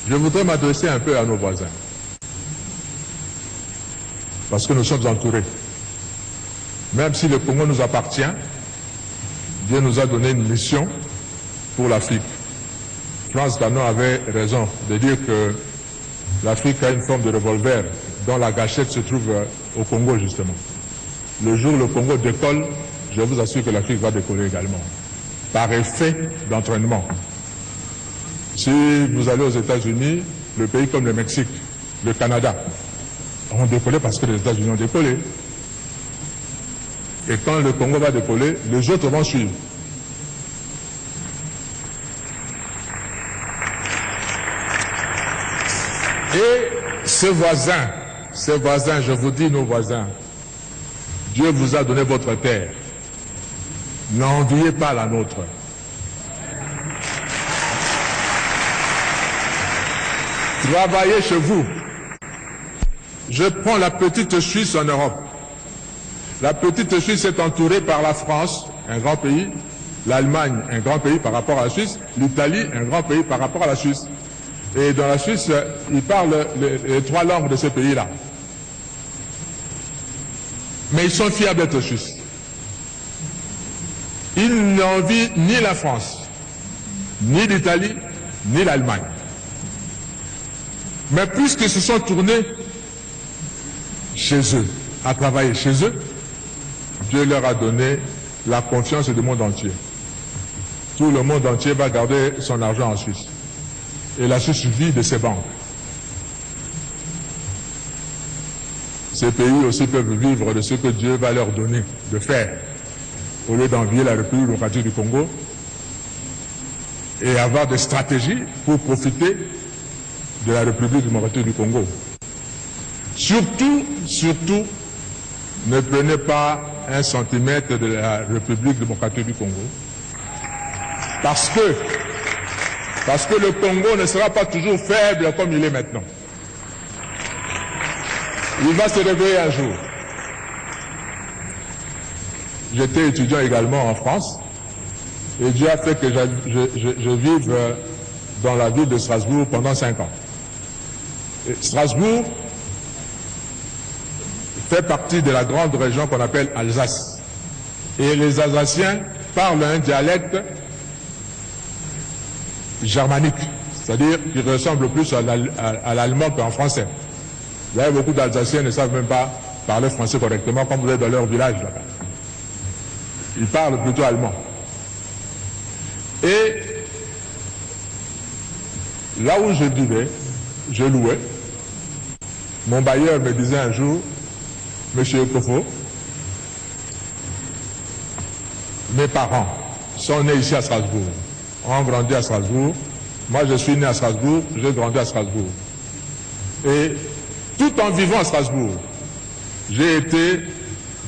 Je voudrais m'adresser un peu à nos voisins, parce que nous sommes entourés. Même si le Congo nous appartient, Dieu nous a donné une mission pour l'Afrique. Frantz Fanon avait raison de dire que l'Afrique a une forme de revolver dont la gâchette se trouve au Congo justement. Le jour où le Congo décolle, je vous assure que l'Afrique va décoller également, par effet d'entraînement. Si vous allez aux États-Unis, le pays comme le Mexique, le Canada, ont décollé parce que les États-Unis ont décollé. Et quand le Congo va décoller, les autres vont suivre. Et ces voisins, je vous dis nos voisins, Dieu vous a donné votre terre. N'enviez pas la nôtre. Travaillez chez vous. Je prends la petite Suisse en Europe. La petite Suisse est entourée par la France, un grand pays, l'Allemagne, un grand pays par rapport à la Suisse, l'Italie, un grand pays par rapport à la Suisse. Et dans la Suisse, ils parlent les trois langues de ce pays-là. Mais ils sont fiers d'être Suisses. Ils n'envient ni la France, ni l'Italie, ni l'Allemagne. Mais puisqu'ils se sont tournés chez eux, à travailler chez eux, Dieu leur a donné la confiance du monde entier. Tout le monde entier va garder son argent en Suisse. Et la Suisse vit de ses banques. Ces pays aussi peuvent vivre de ce que Dieu va leur donner de faire, au lieu d'envier la République démocratique du Congo et avoir des stratégies pour profiter de la République démocratique du Congo. Surtout, ne prenez pas un centimètre de la République démocratique du Congo. Parce que le Congo ne sera pas toujours faible comme il est maintenant. Il va se réveiller un jour. J'étais étudiant également en France et Dieu a fait que je vive dans la ville de Strasbourg pendant 5 ans. Et Strasbourg fait partie de la grande région qu'on appelle Alsace. Et les Alsaciens parlent un dialecte germanique, c'est-à-dire qui ressemble plus à l'allemand qu'en français. Vous voyez, beaucoup d'Alsaciens ne savent même pas parler français correctement, comme vous êtes dans leur village là-bas. Ils parlent plutôt allemand. Et là où je vivais, je louais. Mon bailleur me disait un jour, Monsieur Kofo, mes parents sont nés ici à Strasbourg, ont grandi à Strasbourg. Moi, je suis né à Strasbourg, j'ai grandi à Strasbourg. Et tout en vivant à Strasbourg, j'ai été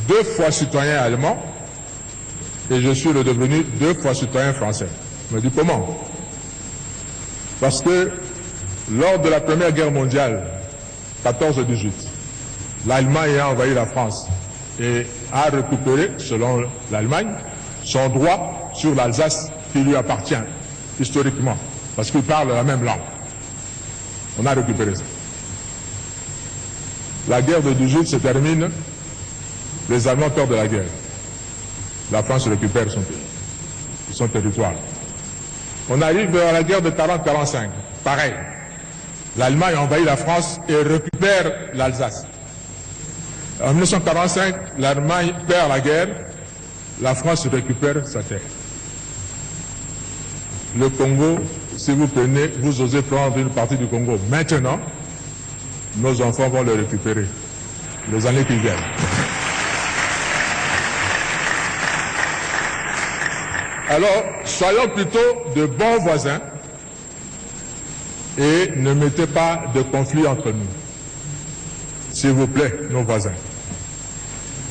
2 fois citoyen allemand et je suis redevenu 2 fois citoyen français. Je me dis comment? Parce que lors de la Première Guerre mondiale, 14-18, l'Allemagne a envahi la France et a récupéré, selon l'Allemagne, son droit sur l'Alsace qui lui appartient historiquement, parce qu'il parle la même langue. On a récupéré ça. La guerre de 18 se termine, les Allemands perdent la guerre. La France récupère son territoire. On arrive à la guerre de 40-45, pareil. L'Allemagne envahit la France et récupère l'Alsace. En 1945, l'Allemagne perd la guerre, la France récupère sa terre. Le Congo, si vous prenez, vous osez prendre une partie du Congo maintenant, nos enfants vont le récupérer les années qui viennent. Alors, soyons plutôt de bons voisins et ne mettez pas de conflit entre nous. S'il vous plaît, nos voisins.